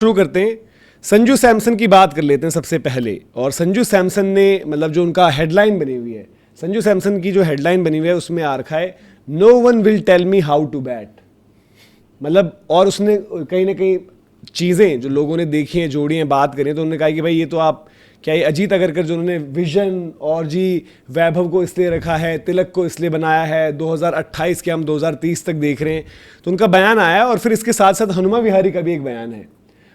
शुरू करते हैं। संजू सैमसन की बात कर लेते हैं सबसे पहले। और संजू सैमसन ने मतलब जो उनका हेडलाइन बनी हुई है, संजू सैमसन की जो हेडलाइन बनी हुई है उसमें आ रखा है no one will tell me how to bat. मतलब और उसने कहीं ना कहीं चीज़ें जो लोगों ने देखी हैं, जोड़ी हैं, बात करें तो उन्होंने कहा कि भाई ये तो आप क्या ये अजीत अगरकर जो उन्होंने विजन और जी वैभव को इसलिए रखा है, तिलक को इसलिए बनाया है, 2028 के हम 2030 तक देख रहे हैं, तो उनका बयान आया। और फिर इसके साथ साथ हनुमा विहारी का भी एक बयान है।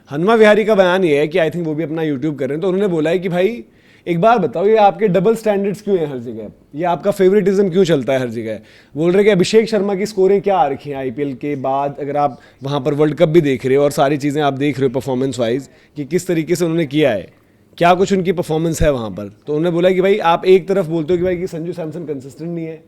हनुमा विहारी का बयान ये है कि आई थिंक वो भी अपना यूट्यूब कर रहे हैं, तो उन्होंने बोला है कि भाई एक बार बताओ ये आपके डबल स्टैंडर्ड्स क्यों हैं हर जगह, ये आपका फेवरेटिज्म क्यों चलता है हर जगह। बोल रहे कि अभिषेक शर्मा की स्कोरें क्या आ रखी हैं आईपीएल के बाद, अगर आप वहाँ पर वर्ल्ड कप भी देख रहे हो और सारी चीज़ें आप देख रहे हो परफॉर्मेंस वाइज कि किस तरीके से उन्होंने किया है, क्या कुछ उनकी परफॉर्मेंस है वहाँ पर। तो उन्होंने बोला कि भाई आप एक तरफ बोलते हो कि भाई कि संजू सैमसन कंसिस्टेंट नहीं है,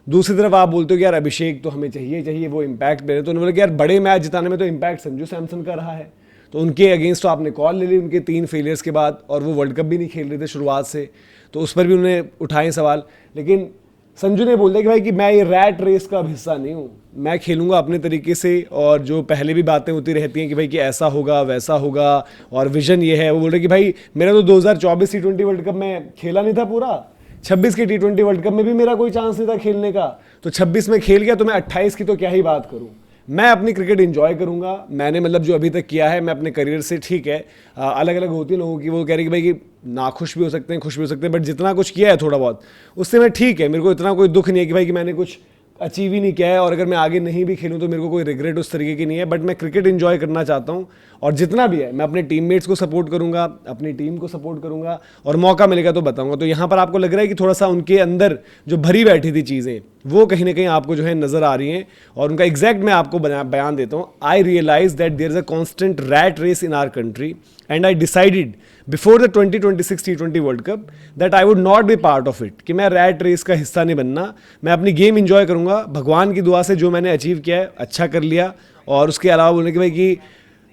दूसरी तरफ आप बोलते हो कि यार अभिषेक तो हमें चाहिए वो इम्पैक्ट दे रहे। तो उन्होंने बोला कि यार बड़े मैच जिताने में तो इम्पैक्ट संजू सैमसन का रहा है, तो उनके अगेंस्ट तो आपने कॉल ले ली उनके 3 फेलियर्स के बाद, और वो वर्ल्ड कप भी नहीं खेल रहे थे शुरुआत से, तो उस पर भी उन्होंने उठाए सवाल। लेकिन संजू ने बोल दिया कि भाई कि मैं ये रैट रेस का हिस्सा नहीं हूँ, मैं खेलूंगा अपने तरीके से। और जो पहले भी बातें होती रहती हैं कि भाई कि ऐसा होगा वैसा होगा और विजन ये है, वो बोल रहे कि भाई मेरा तो 2024 T20 वर्ल्ड कप में खेला नहीं था पूरा, 26 के T20 वर्ल्ड कप में भी मेरा कोई चांस नहीं था खेलने का, तो 26 में खेल गया तो मैं 28 की तो क्या ही बात करूँ। मैं अपनी क्रिकेट एंजॉय करूंगा, मैंने मतलब जो अभी तक किया है मैं अपने करियर से, ठीक है अलग अलग होती है लोगों की, वो कह रहे कि भाई कि नाखुश भी हो सकते हैं खुश भी हो सकते हैं, बट जितना कुछ किया है थोड़ा बहुत उससे मैं ठीक है, मेरे को इतना कोई दुख नहीं है कि भाई कि मैंने कुछ अचीव ही नहीं किया है, और अगर मैं आगे नहीं भी खेलूं तो मेरे को कोई रिग्रेट उस तरीके की नहीं है। बट मैं क्रिकेट एंजॉय करना चाहता हूं और जितना भी है मैं अपने टीममेट्स को सपोर्ट करूंगा, अपनी टीम को सपोर्ट करूंगा, और मौका मिलेगा तो बताऊंगा। तो यहाँ पर आपको लग रहा है कि थोड़ा सा उनके अंदर जो भरी बैठी थी चीज़ें वो कहीं ना कहीं आपको जो है नज़र आ रही हैं। और उनका एग्जैक्ट मैं आपको बयान देता हूँ। I realise that there is a constant rat race in our country and I decided before the 2026 T20 world cup that I would not be part of it, कि मैं रैट रेस का हिस्सा नहीं बनना, मैं अपनी गेम इंजॉय करूंगा। भगवान की दुआ से जो मैंने अचीव किया है अच्छा कर लिया, और उसके अलावा बोलने कि भाई कि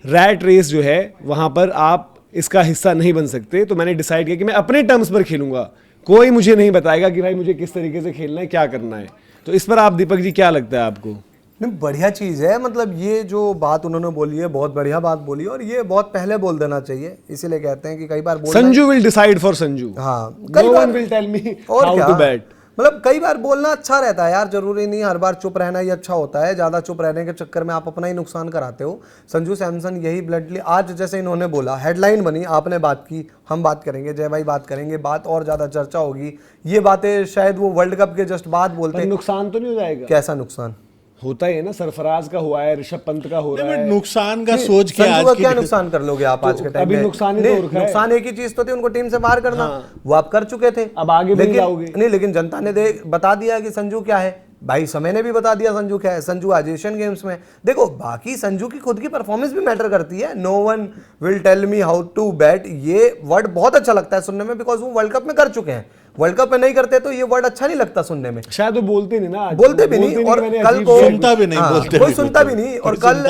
रैट रेस जो है वहाँ पर आप इसका हिस्सा नहीं बन सकते। तो मैंने डिसाइड किया कि मैं अपने टर्म्स पर खेलूंगा, कोई मुझे नहीं बताएगा कि भाई मुझे किस तरीके से खेलना है, क्या करना है। तो इस पर आप दीपक जी क्या लगता है आपको? नहीं, बढ़िया चीज़ है। मतलब ये जो बात उन्होंने बोली है बहुत बढ़िया बात बोली है, और ये बहुत पहले बोल देना चाहिए। इसीलिए कहते हैं कि कई बार Sanju will decide for Sanju, हाँ no one will tell me how to bat. मतलब कई बार बोलना अच्छा रहता है यार, जरूरी नहीं हर बार चुप रहना ही अच्छा होता है। ज़्यादा चुप रहने के चक्कर में आप अपना ही नुकसान कराते हो। संजू सैमसन यही ब्लडली आज जैसे इन्होंने बोला, हेडलाइन बनी, आपने बात की, हम बात करेंगे, जय भाई बात करेंगे, बात और ज़्यादा चर्चा होगी। ये बातें शायद वो वर्ल्ड कप के जस्ट बाद बोलते हैं। नुकसान तो नहीं हो जाएगा? कैसा नुकसान होता ही है ना, सरफराज का हुआ है, ऋषभ पंत का हो रहा है। नुकसान का सोच के आज क्या नुकसान कर लोगे आप आज के टाइम अभी में? नुकसान नुकसान एक ही चीज तो थी, उनको टीम से बाहर करना। वो आप कर चुके थे, अब आगे भी जाओगे नहीं। लेकिन जनता ने बता दिया कि संजू क्या है। भाई समय ने भी बता दिया संजू क्या है। संजू आज एशियन गेम्स में देखो, बाकी संजू की खुद की परफॉर्मेंस भी मैटर करती है। No one will tell me how to bat, ये वर्ड बहुत अच्छा लगता है सुनने में, बिकॉज वो वर्ल्ड कप में कर चुके हैं। वर्ल्ड कप में नहीं करते तो ये वर्ड अच्छा नहीं लगता सुनने में, शायद वो बोलते नहीं ना, बोलते भी नहीं, और कल को सुनता भी नहीं, बोलते कोई सुनता भी नहीं। और कल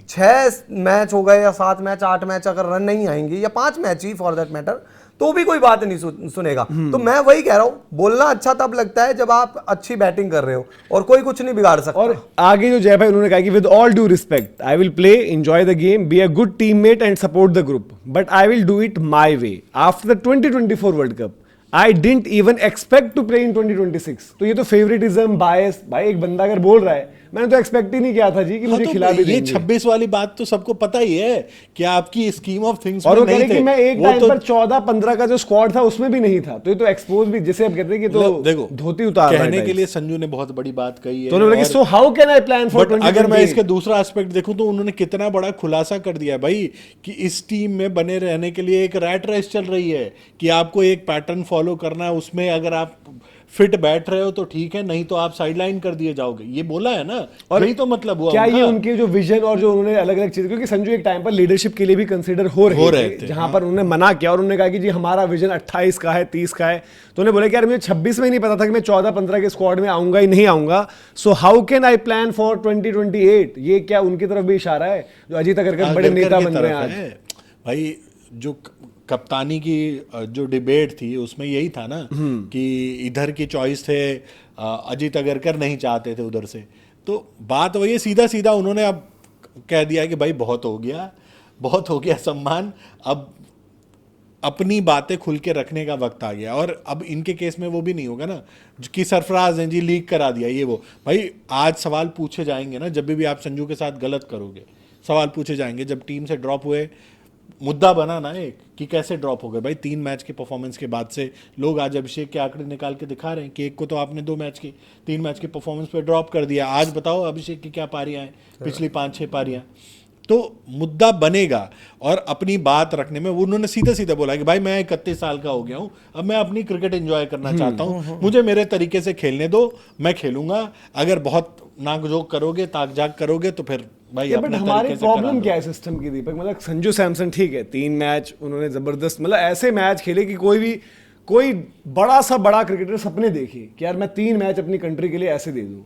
6 मैच हो गए या 7 मैच 8 मैच अगर रन नहीं आएंगे, या 5 match he for that matter, तो भी कोई बात नहीं सुनेगा। तो मैं वही कह रहा हूं, बोलना अच्छा तब लगता है जब आप अच्छी बैटिंग कर रहे हो, और कोई कुछ नहीं बिगाड़ सकता। और आगे जो जय भाई उन्होंने कहा कि with all due respect I will play, enjoy the game, be a good teammate and support the group, but I will do it my way. After the 2024 world cup I didn't even expect to play in 2026। तो ये तो favouritism, बायस, भाई एक बंदा अगर बोल रहा है, मैंने तो एक्सपेक्ट ही नहीं किया था जी कि मुझे खिला भी देंगे। ये 26 वाली बात तो सबको पता ही है कि आपकी स्कीम ऑफ थिंग्स और वो कह रहे कि मैं एक टाइम पर 14-15 का जो स्क्वाड था उसमें भी नहीं था, तो ये तो एक्सपोज भी, जिसे आप कहते हैं कि तो देखो धोती उतार कहने के लिए संजू ने बहुत बड़ी बात कही है। तो उन्होंने so how can I plan for 2028? अगर मैं इसके दूसरा एस्पेक्ट देखूं तो उन्होंने कितना बड़ा खुलासा कर दिया भाई कि इस टीम में बने रहने के लिए एक रैट रेस चल रही है, कि आपको एक पैटर्न फॉलो करना है, उसमें अगर आप फिट बैठ रहे हो तो ठीक है, नहीं तो आप साइडलाइन कर दिए जाओगे। ये बोला है ना, और यही तो मतलब हुआ। क्या ये उनके जो विजन और जो उन्होंने अलग अलग चीजें, क्योंकि संजू एक टाइम पर लीडरशिप के लिए भी कंसीडर हो रहे थे, जहां पर उन्होंने मना किया और उन्होंने कहा कि जी हमारा विजन 28 का है, 30 का है। तो उन्होंने बोला कि यार मुझे 26 में ही नहीं पता था कि मैं 14-15 के स्क्वाड में आऊंगा ही नहीं आऊंगा, so how can I plan for 2028? ये क्या उनकी तरफ भी इशारा है जो अजीत अगरकर बड़े नेता बन रहे हैं आज? भाई जो कप्तानी की जो डिबेट थी उसमें यही था ना कि इधर की चॉइस थे, अजीत अगरकर नहीं चाहते थे उधर से। तो बात वही है, सीधा सीधा उन्होंने अब कह दिया कि भाई बहुत हो गया, बहुत हो गया सम्मान, अब अपनी बातें खुल के रखने का वक्त आ गया। और अब इनके केस में वो भी नहीं होगा ना कि सरफराज हैं जी लीक करा दिया ये वो। भाई आज सवाल पूछे जाएंगे ना, जब भी आप संजू के साथ गलत करोगे सवाल पूछे जाएंगे। जब टीम से ड्रॉप हुए, मुद्दा बना ना एक कि कैसे ड्रॉप हो गए। भाई 3 मैच के परफॉर्मेंस के बाद से लोग आज अभिषेक के आंकड़े निकाल के दिखा रहे हैं कि एक को तो आपने 3 मैच के परफॉर्मेंस पे ड्रॉप कर दिया। आज बताओ अभिषेक की क्या पारियां हैं, पिछली 5-6 पारियां। तो मुद्दा बनेगा और अपनी बात रखने में उन्होंने सीधे सीधे बोला कि भाई मैं 31 साल का हो गया हूं, अब मैं अपनी क्रिकेट एंजॉय करना चाहता हूं, मुझे मेरे तरीके से खेलने दो, मैं खेलूंगा। अगर बहुत नाक-जोक करोगे, ताक-झाक करोगे तो फिर भाई बट हमारी प्रॉब्लम क्या है सिस्टम की दीपक, मतलब संजू सैमसन ठीक है 3 मैच उन्होंने जबरदस्त, मतलब ऐसे मैच खेले कि कोई बड़ा क्रिकेटर सपने देखे कि यार मैं 3 मैच अपनी कंट्री के लिए ऐसे दे दूं।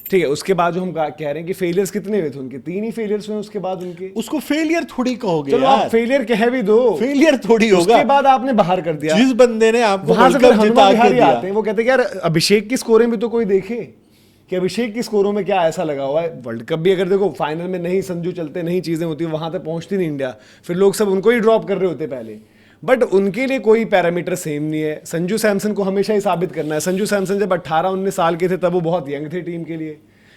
ठीक है, उसके बाद जो हम कह रहे हैं कि फेलियर्स कितने हुए थे उनके, 3 ही फेलियर्स हुए उसके बाद उनके। उसको फेलियर थोड़ी कहोगे चलो यार, आप फेलियर कह भी दो, फेलियर थोड़ी होगा। उसके बाद आपने बाहर कर दिया। जिस बंदे ने आपको वहां से वर्ल्ड फिर कप जिता हनुमा के विहारी दिया, आते हैं, वो कहते हैं कि यार अभिषेक की स्कोरें भी तो कोई देखे कि अभिषेक की स्कोरों में क्या ऐसा लगा हुआ है। वर्ल्ड कप भी अगर देखो फाइनल में नहीं संजू चलते, नहीं चीजें होती, वहां तक पहुंचती नहीं इंडिया, फिर लोग सब उनको ही ड्रॉप कर रहे होते पहले। बट उनके लिए कोई पैरामीटर सेम नहीं है। संजू सैमसन को हमेशा ही साबित करना है। संजू सैमसन जब 18-19 साल के थे तब वो बहुत यंग थे टीम के लिए।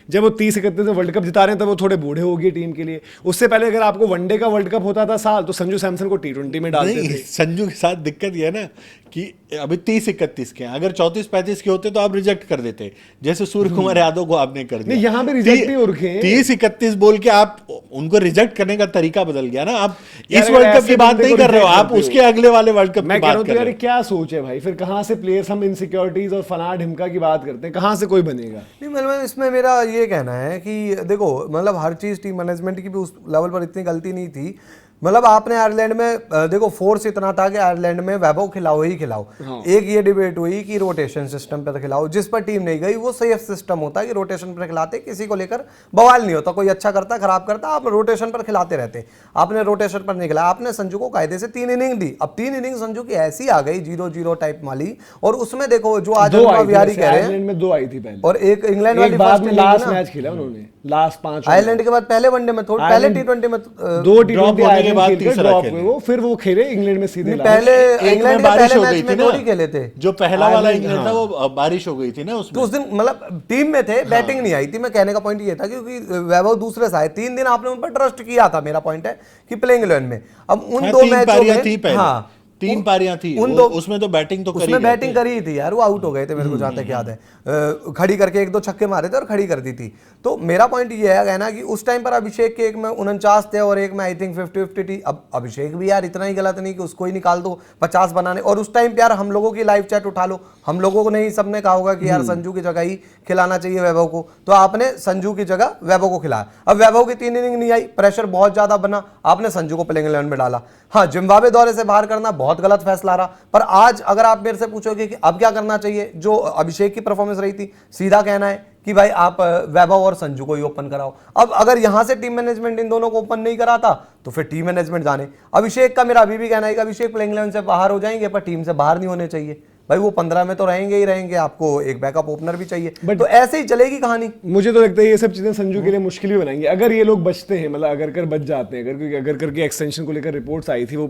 जब वो 30-31 में वर्ल्ड कप जिता रहे हैं तब वो थोड़े बूढ़े हो गए टीम के लिए। उससे पहले अगर आपको वनडे का वर्ल्ड कप होता था साल, तो संजू सैमसन को T20 में डालते थे। संजू के साथ दिक्कत यह है ना कि अभी 30-31 के हैं, अगर 34-35 के होते तो आप रिजेक्ट कर देते, जैसे सूर्य कुमार यादव को आपने कर दिया। नहीं, यहाँ पे रिजेक्ट ही हो रखे हैं। 30-31 बोल के आप उनको रिजेक्ट करने का तरीका बदल गया ना। आप यार इस अगर वर्ल्ड कप ऐसे की बात बंदे नहीं को कर रहे हो, reject आप करते हो। उसके अगले वाले वर्ल्ड कप की मैं कह बात रहा हूँ कर तो रहे यार हो। क्या सोच है भाई, फिर कहाँ से प्लेयर्स हम इनसिक्योरिटीज और फना ढिमका की बात करते हैं, कहाँ से कोई बनेगा। नहीं मतलब इसमें मेरा ये कहना है कि देखो मतलब हर चीज़ टीम मैनेजमेंट की भी उस लेवल पर इतनी गलती नहीं थी। मतलब आपने आयरलैंड में देखो फोर्स इतना था कि आयरलैंड में वैभव खिलाओ ही खिलाओ। हाँ। एक ये डिबेट हुई कि रोटेशन सिस्टम पर खिलाओ, जिस पर टीम नहीं गई वो सेफ सिस्टम होता है कि रोटेशन पर खिलाते, किसी को लेकर बवाल नहीं होता, कोई अच्छा करता खराब करता, आप रोटेशन पर खिलाते रहते। आपने रोटेशन पर नहीं खिलाया, आपने संजू को कायदे से 3 इनिंग दी। अब 3 इनिंग संजू की ऐसी आ गई 0-0 टाइप वाली, और उसमें देखो जो आज हनुमा विहारी कह रहे हैं, आयरलैंड में 2 आई थी पहले, और एक इंग्लैंड वाली बाद में लास्ट ना, मैच खेला उन्होंने, लास्ट 5 आयरलैंड के बाद पहले वनडे में थोड़ा, पहले T20 में 2 drop T20 होने के बाद आयरलैंड खेल तीसरा ड्रॉप खेले। हुए वो, फिर वो खेले इंग्लैंड में सीधे last। पहले एक इंग्लैंड में के बारिश पहले हो गई मैच थी में ना, थोड़ी खेले थे, जो पहला वाला आयरलैंड, इंग्लैंड था हाँ। वो बारिश हो गई थी ना तो उसमें। उस दिन मतलब टीम में थे, बैटिंग नहीं आई थी। मैं कहने का पॉइंट ये था क्योंकि वैभव दूसरे से आए, 3 दिन आपने उन पर ट्रस्ट किया था। मेरा पॉइंट है कि प्लेइंग 11 में अब उन हाँ, 2 3 मैचों पारियां में थी पहले, हाँ 3 पारियां थी उन 2 उसमें तो बैटिंग तो करी उसमें गए बैटिंग थे। करी ही थी यार, वो आउट हो गए थे मेरे को जहां तक याद है। खड़ी करके 1-2 छक्के मारे थे और खड़ी कर दी थी। तो मेरा पॉइंट ये है कहना कि उस टाइम पर अभिषेक के एक में 49 थे और एक में आई थिंक 50-50 थी। अब अभिषेक भी यार इतना ही गलत नहीं कि उसको ही निकाल दो 50 बनाने। और उस टाइम यार हम लोगों की लाइव चैट उठा लो, हम लोगों को नहीं सबने कहा होगा कि यार संजू की जगह ही खिलाना चाहिए वैभव को, तो आपने संजू की जगह वैभव को खिलाया। अब वैभव की 3 इनिंग नहीं आई, प्रेशर बहुत ज्यादा बना, आपने संजू को प्लेइंग 11 में डाला। हाँ, जिम्बाब्वे दौरे से बाहर करना बहुत गलत फैसला रहा, पर आज अगर आप मेरे से पूछोगे कि अब क्या करना चाहिए, जो अभिषेक की परफॉर्मेंस रही थी, सीधा कहना है कि भाई आप वैभव और संजू को ही ओपन कराओ। अब अगर यहां से टीम मैनेजमेंट इन दोनों को ओपन नहीं कराता तो फिर टीम मैनेजमेंट जाने। अभिषेक का मेरा अभी भी कहना है कि अभिषेक प्लेइंग 11 से बाहर हो जाएंगे, पर टीम से बाहर नहीं होने चाहिए। भाई वो 15 में तो रहेंगे ही रहेंगे, आपको एक बैकअप ओपनर भी चाहिए, बट तो ऐसे ही चलेगी कहानी। मुझे तो लगता है ये सब चीजें संजू के लिए मुश्किल ही बनाएंगे अगर ये लोग बचते हैं, मतलब अगर कर बच जाते हैं। क्योंकि अगर करके एक्सटेंशन को लेकर रिपोर्ट्स आई थी वो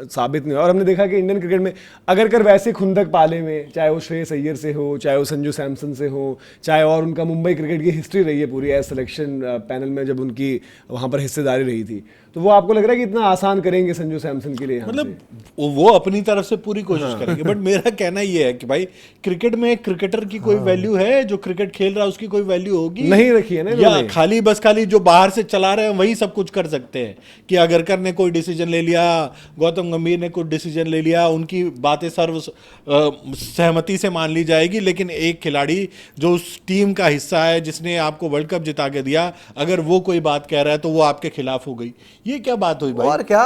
साबित नहीं हुआ। और हमने देखा कि इंडियन क्रिकेट में अगर कर वैसे खुंदक पाले में, चाहे वो श्रेयस अय्यर से हो, चाहे वो संजू सैमसन से हो, चाहे और उनका मुंबई क्रिकेट की हिस्ट्री रही है पूरी एज सिलेक्शन पैनल में जब उनकी वहां पर हिस्सेदारी रही थी, तो वो आपको लग रहा है कि इतना आसान करेंगे संजू सैमसन के लिए? मतलब वो अपनी तरफ से पूरी कोशिश करेंगे, बट मेरा कहना ये है कि भाई क्रिकेट में क्रिकेटर की कोई वैल्यू है? जो क्रिकेट खेल रहा है उसकी कोई वैल्यू होगी? नहीं रखी है ना या इन्होंने। खाली जो बाहर से चला रहे हैं वही सब कुछ कर सकते हैं कि अगरकर ने कोई डिसीजन ले लिया, गौतम गंभीर ने कोई डिसीजन ले लिया, उनकी बातें सर्व सहमति से मान ली जाएगी, लेकिन एक खिलाड़ी जो उस टीम का हिस्सा है, जिसने आपको वर्ल्ड कप जिता के दिया, अगर वो कोई बात कह रहा है तो वो आपके खिलाफ हो गई। ये क्या बात हुई भाई? और क्या